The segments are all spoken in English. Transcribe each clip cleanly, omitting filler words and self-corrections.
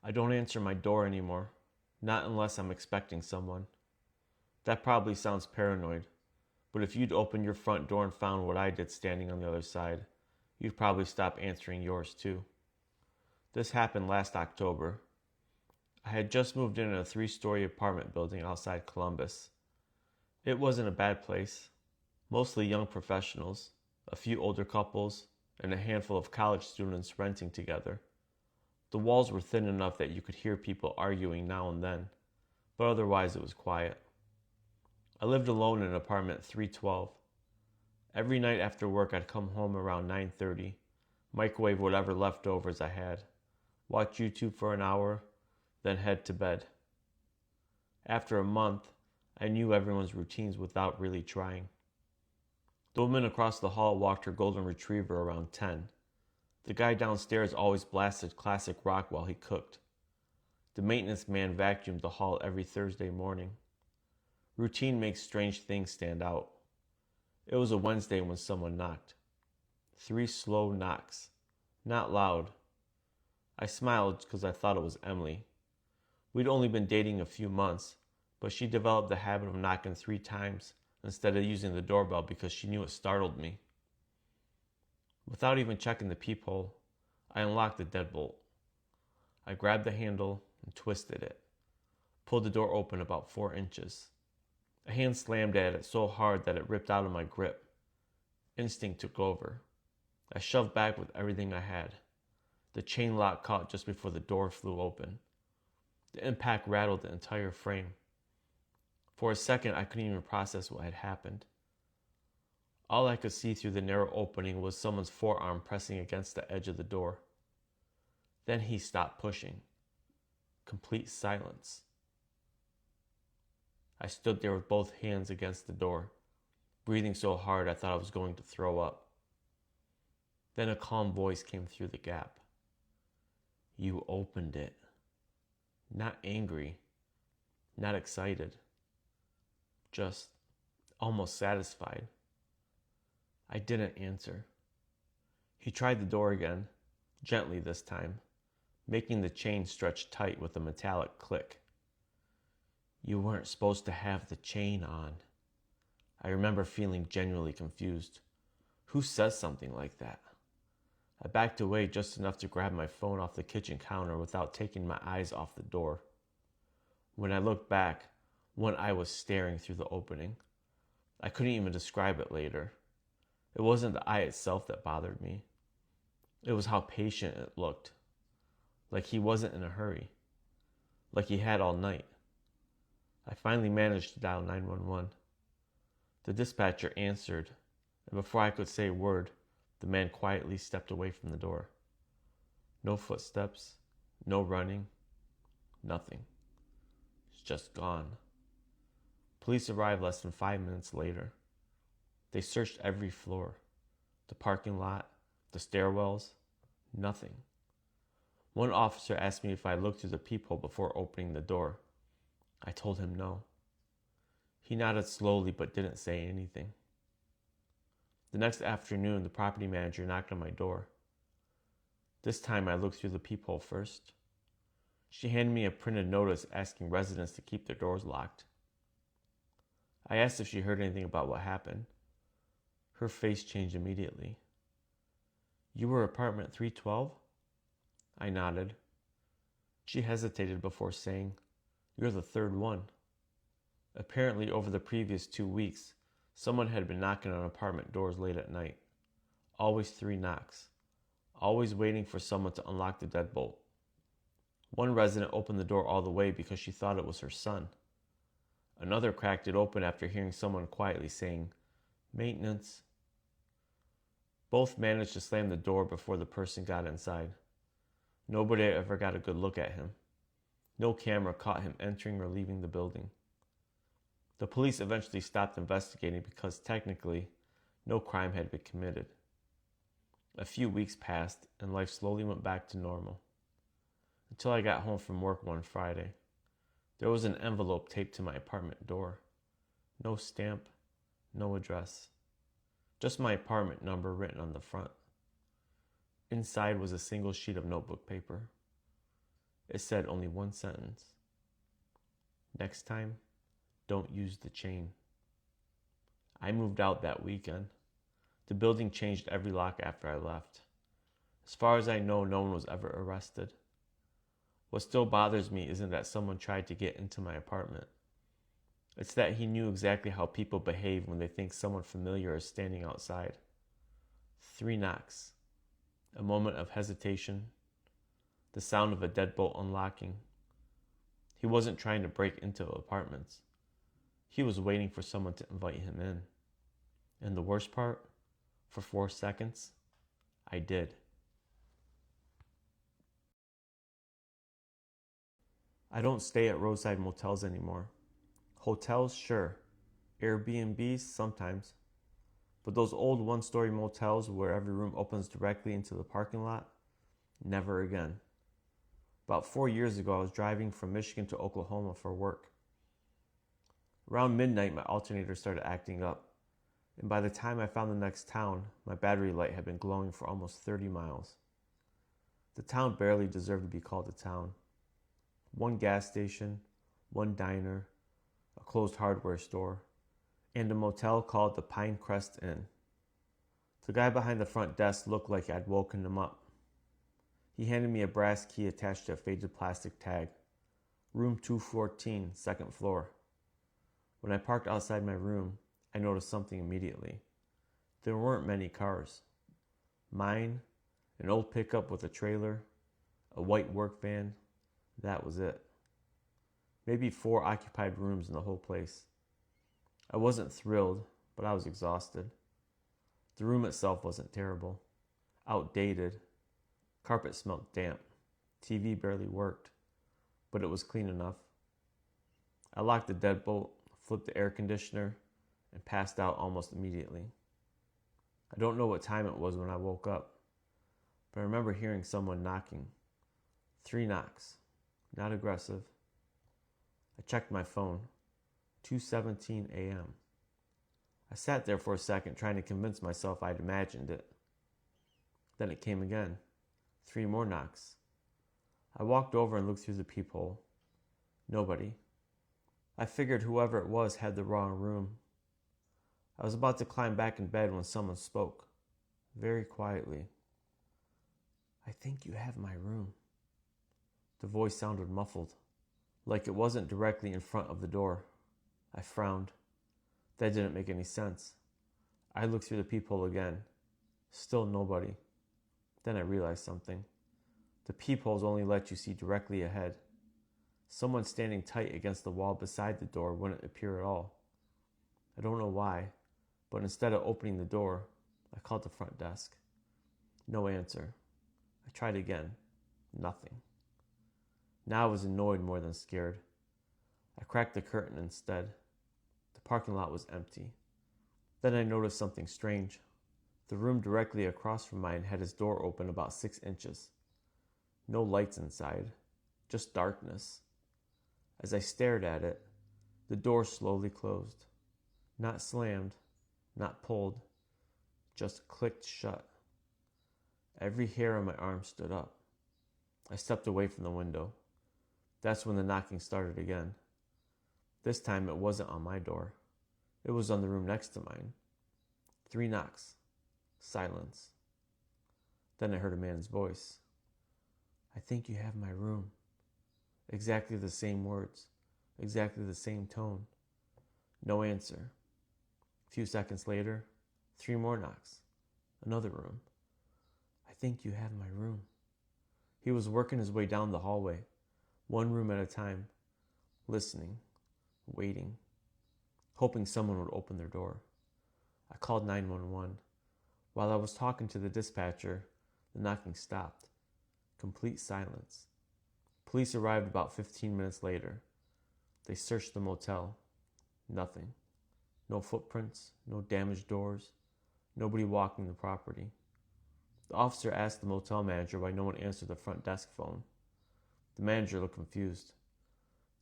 I don't answer my door anymore, not unless I'm expecting someone. That probably sounds paranoid, but if you'd opened your front door and found what I did standing on the other side, you'd probably stop answering yours too. This happened last October. I had just moved in a 3-story apartment building outside Columbus. It wasn't a bad place. Mostly young professionals, a few older couples, and a handful of college students renting together. The walls were thin enough that you could hear people arguing now and then, but otherwise it was quiet. I lived alone in apartment 312. Every night after work I'd come home around 9:30, microwave whatever leftovers I had, watch YouTube for an hour, then head to bed. After a month, I knew everyone's routines without really trying. The woman across the hall walked her golden retriever around 10. The guy downstairs always blasted classic rock while he cooked. The maintenance man vacuumed the hall every Thursday morning. Routine makes strange things stand out. It was a Wednesday when someone knocked. 3 slow knocks. Not loud. I smiled because I thought it was Emily. We'd only been dating a few months, but she developed the habit of knocking 3 times instead of using the doorbell because she knew it startled me. Without even checking the peephole, I unlocked the deadbolt. I grabbed the handle and twisted it, pulled the door open about 4 inches. A hand slammed at it so hard that it ripped out of my grip. Instinct took over. I shoved back with everything I had. The chain lock caught just before the door flew open. The impact rattled the entire frame. For a second, I couldn't even process what had happened. All I could see through the narrow opening was someone's forearm pressing against the edge of the door. Then he stopped pushing. Complete silence. I stood there with both hands against the door, breathing so hard I thought I was going to throw up. Then a calm voice came through the gap. You opened it. Not angry, not excited, just almost satisfied. I didn't answer. He tried the door again, gently this time, making the chain stretch tight with a metallic click. You weren't supposed to have the chain on. I remember feeling genuinely confused. Who says something like that? I backed away just enough to grab my phone off the kitchen counter without taking my eyes off the door. When I looked back, one eye was staring through the opening. I couldn't even describe it later. It wasn't the eye itself that bothered me. It was how patient it looked. Like he wasn't in a hurry. Like he had all night. I finally managed to dial 911. The dispatcher answered, and before I could say a word, the man quietly stepped away from the door. No footsteps, no running, nothing. It's just gone. Police arrived less than 5 minutes later. They searched every floor, the parking lot, the stairwells, nothing. One officer asked me if I looked through the peephole before opening the door. I told him no. He nodded slowly but didn't say anything. The next afternoon, the property manager knocked on my door. This time I looked through the peephole first. She handed me a printed notice asking residents to keep their doors locked. I asked if she heard anything about what happened. Her face changed immediately. You were apartment 312? I nodded. She hesitated before saying, You're the third one. Apparently, over the previous 2 weeks, someone had been knocking on apartment doors late at night. Always 3 knocks. Always waiting for someone to unlock the deadbolt. One resident opened the door all the way because she thought it was her son. Another cracked it open after hearing someone quietly saying, Maintenance. Both managed to slam the door before the person got inside. Nobody ever got a good look at him. No camera caught him entering or leaving the building. The police eventually stopped investigating because technically, no crime had been committed. A few weeks passed and life slowly went back to normal. Until I got home from work one Friday. There was an envelope taped to my apartment door. No stamp, no address. Just my apartment number written on the front. Inside was a single sheet of notebook paper. It said only one sentence. Next time, don't use the chain. I moved out that weekend. The building changed every lock after I left. As far as I know, no one was ever arrested. What still bothers me isn't that someone tried to get into my apartment. It's that he knew exactly how people behave when they think someone familiar is standing outside. 3 knocks. A moment of hesitation. The sound of a deadbolt unlocking. He wasn't trying to break into apartments. He was waiting for someone to invite him in. And the worst part, for 4 seconds, I did. I don't stay at roadside motels anymore. Hotels, sure. Airbnbs, sometimes. But those old one-story motels where every room opens directly into the parking lot, never again. About 4 years ago, I was driving from Michigan to Oklahoma for work. Around midnight, my alternator started acting up. And by the time I found the next town, my battery light had been glowing for almost 30 miles. The town barely deserved to be called a town. 1 gas station, 1 diner, a closed hardware store, and a motel called the Pinecrest Inn. The guy behind the front desk looked like I'd woken him up. He handed me a brass key attached to a faded plastic tag. Room 214, 2nd floor. When I parked outside my room, I noticed something immediately. There weren't many cars. Mine, an old pickup with a trailer, a white work van, that was it. Maybe 4 occupied rooms in the whole place. I wasn't thrilled, but I was exhausted. The room itself wasn't terrible. Outdated. Carpet smelled damp. TV barely worked, but it was clean enough. I locked the deadbolt, flipped the air conditioner, and passed out almost immediately. I don't know what time it was when I woke up, but I remember hearing someone knocking. 3 knocks. Not aggressive. I checked my phone. 2:17 a.m. I sat there for a second trying to convince myself I'd imagined it. Then it came again. 3 more knocks. I walked over and looked through the peephole. Nobody. I figured whoever it was had the wrong room. I was about to climb back in bed when someone spoke, very quietly. "I think you have my room." The voice sounded muffled, like it wasn't directly in front of the door. I frowned. That didn't make any sense. I looked through the peephole again. Still nobody. Then I realized something. The peepholes only let you see directly ahead. Someone standing tight against the wall beside the door wouldn't appear at all. I don't know why, but instead of opening the door, I called the front desk. No answer. I tried again. Nothing. Now I was annoyed more than scared. I cracked the curtain instead. The parking lot was empty. Then I noticed something strange. The room directly across from mine had its door open about 6 inches. No lights inside, just darkness. As I stared at it, the door slowly closed. Not slammed, not pulled, just clicked shut. Every hair on my arm stood up. I stepped away from the window. That's when the knocking started again. This time it wasn't on my door. It was on the room next to mine. 3 knocks. Silence. Then I heard a man's voice. "I think you have my room." Exactly the same words. Exactly the same tone. No answer. A few seconds later, 3 more knocks. Another room. "I think you have my room." He was working his way down the hallway, 1 room at a time, listening, waiting, hoping someone would open their door. I called 911. While I was talking to the dispatcher, the knocking stopped. Complete silence. Police arrived about 15 minutes later. They searched the motel. Nothing. No footprints, no damaged doors, nobody walking the property. The officer asked the motel manager why no one answered the front desk phone. The manager looked confused.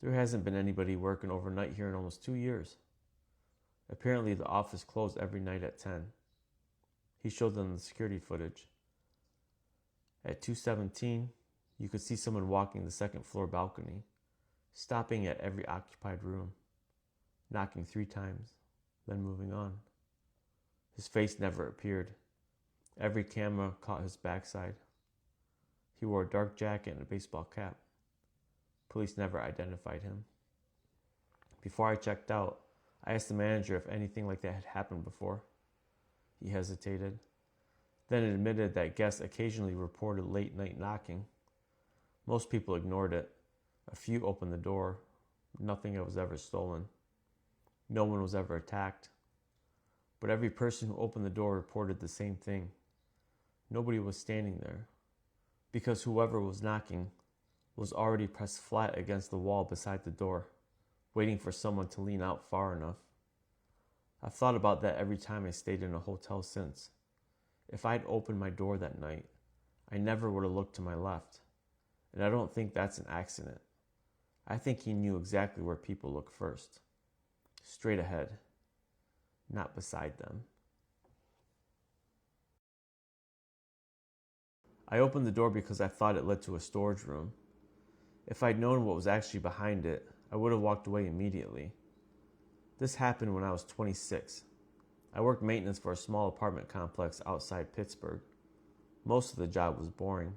"There hasn't been anybody working overnight here in almost 2 years. Apparently the office closed every night at 10. He showed them the security footage. At 2:17, You could see someone walking the second floor balcony, stopping at every occupied room, knocking 3 times, then moving on. His face never appeared. Every camera caught his backside. He wore a dark jacket and a baseball cap. Police never identified him. Before I checked out, I asked the manager if anything like that had happened before. He hesitated, then admitted that guests occasionally reported late-night knocking. Most people ignored it. A few opened the door. Nothing was ever stolen. No one was ever attacked. But every person who opened the door reported the same thing. Nobody was standing there, because whoever was knocking was already pressed flat against the wall beside the door, waiting for someone to lean out far enough. I've thought about that every time I stayed in a hotel since. If I'd opened my door that night, I never would have looked to my left. And I don't think that's an accident. I think he knew exactly where people look first. Straight ahead, not beside them. I opened the door because I thought it led to a storage room. If I'd known what was actually behind it, I would have walked away immediately. This happened when I was 26. I worked maintenance for a small apartment complex outside Pittsburgh. Most of the job was boring.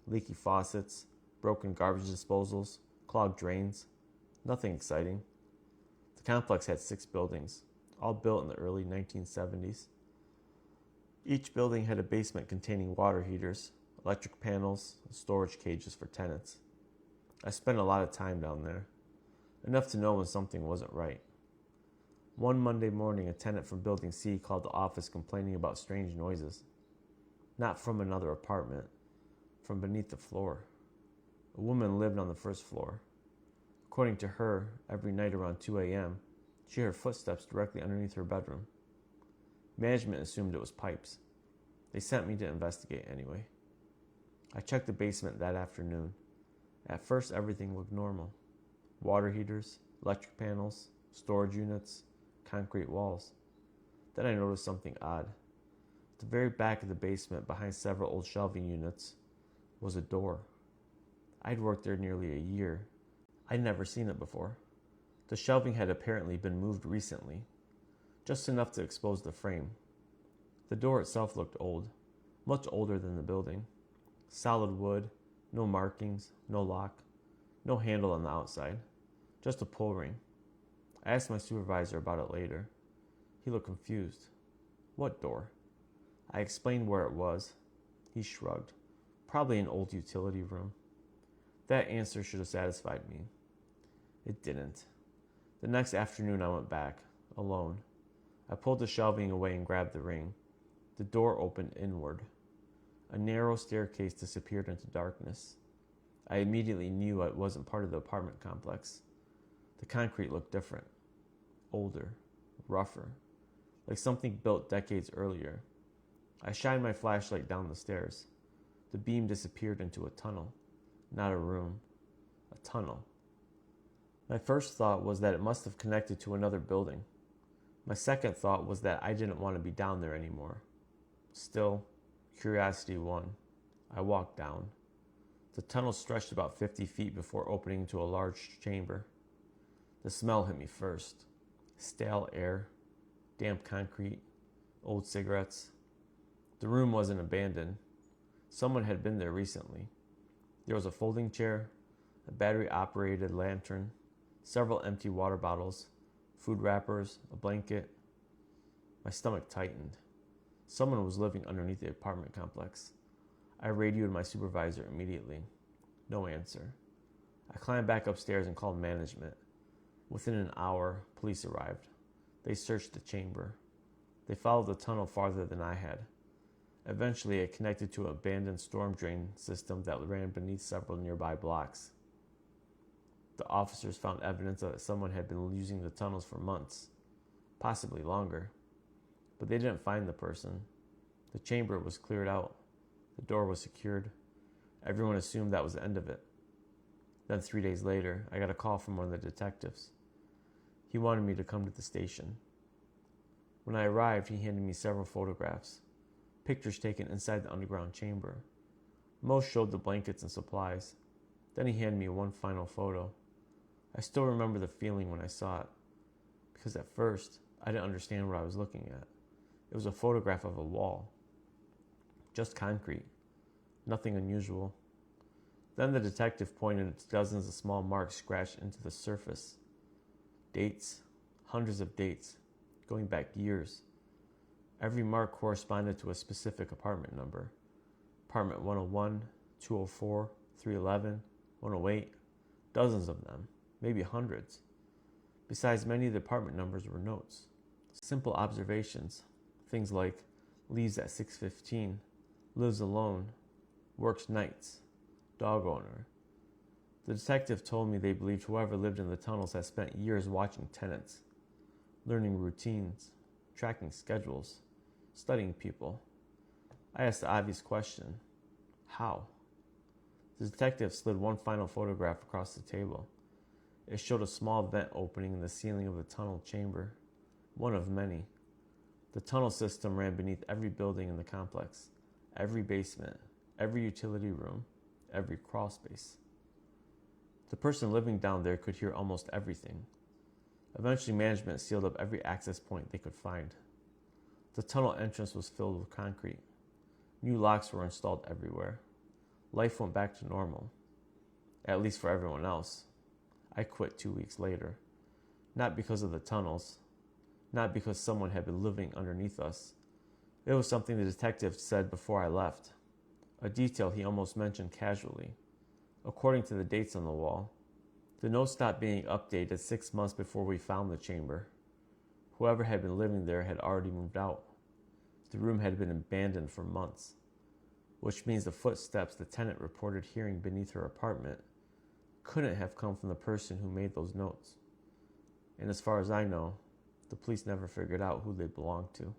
Leaky faucets, broken garbage disposals, clogged drains. Nothing exciting. The complex had 6 buildings, all built in the early 1970s. Each building had a basement containing water heaters, electric panels, and storage cages for tenants. I spent a lot of time down there, enough to know when something wasn't right. One Monday morning, a tenant from Building C called the office complaining about strange noises. Not from another apartment, from beneath the floor. A woman lived on the first floor. According to her, every night around 2 a.m., she heard footsteps directly underneath her bedroom. Management assumed it was pipes. They sent me to investigate anyway. I checked the basement that afternoon. At first, everything looked normal. Water heaters, electric panels, storage units, concrete walls. Then I noticed something odd. At the very back of the basement, behind several old shelving units, was a door. I'd worked there nearly a year. I'd never seen it before. The shelving had apparently been moved recently, just enough to expose the frame. The door itself looked old, much older than the building. Solid wood, no markings, no lock, no handle on the outside, just a pull ring. I asked my supervisor about it later. He looked confused. What door? I explained where it was. He shrugged. Probably an old utility room. That answer should have satisfied me. It didn't. The next afternoon I went back, alone. I pulled the shelving away and grabbed the ring. The door opened inward. A narrow staircase disappeared into darkness. I immediately knew it wasn't part of the apartment complex. The concrete looked different. Older, rougher, like something built decades earlier. I shined my flashlight down the stairs. The beam disappeared into a tunnel. Not a room. A tunnel. My first thought was that it must have connected to another building. My second thought was that I didn't want to be down there anymore. Still, curiosity won. I walked down. The tunnel stretched about 50 feet before opening to a large chamber. The smell hit me first. Stale air, damp concrete, old cigarettes. The room wasn't abandoned. Someone had been there recently. There was a folding chair, a battery-operated lantern, several empty water bottles, food wrappers, a blanket. My stomach tightened. Someone was living underneath the apartment complex. I radioed my supervisor immediately. No answer. I climbed back upstairs and called management. Within an hour, police arrived. They searched the chamber. They followed the tunnel farther than I had. Eventually, it connected to an abandoned storm drain system that ran beneath several nearby blocks. The officers found evidence that someone had been using the tunnels for months, possibly longer. But they didn't find the person. The chamber was cleared out. The door was secured. Everyone assumed that was the end of it. Then 3 days later, I got a call from one of the detectives. He wanted me to come to the station. When I arrived, he handed me several photographs, pictures taken inside the underground chamber. Most showed the blankets and supplies. Then he handed me one final photo. I still remember the feeling when I saw it, because at first, I didn't understand what I was looking at. It was a photograph of a wall. Just concrete. Nothing unusual. Then the detective pointed to dozens of small marks scratched into the surface. Dates. Hundreds of dates. Going back years. Every mark corresponded to a specific apartment number. Apartment 101, 204, 311, 108. Dozens of them. Maybe hundreds. Besides, many of the apartment numbers were notes. Simple observations. Things like, leaves at 6:15, lives alone, works nights, dog owner. The detective told me they believed whoever lived in the tunnels had spent years watching tenants, learning routines, tracking schedules, studying people. I asked the obvious question, how? The detective slid one final photograph across the table. It showed a small vent opening in the ceiling of the tunnel chamber, one of many. The tunnel system ran beneath every building in the complex, every basement, every utility room, every crawl space. The person living down there could hear almost everything. Eventually, management sealed up every access point they could find. The tunnel entrance was filled with concrete. New locks were installed everywhere. Life went back to normal, at least for everyone else. I quit 2 weeks later, not because of the tunnels, not because someone had been living underneath us. It was something the detective said before I left, a detail he almost mentioned casually. According to the dates on the wall, the note stopped being updated 6 months before we found the chamber. Whoever had been living there had already moved out. The room had been abandoned for months, which means the footsteps the tenant reported hearing beneath her apartment couldn't have come from the person who made those notes. And as far as I know, the police never figured out who they belonged to.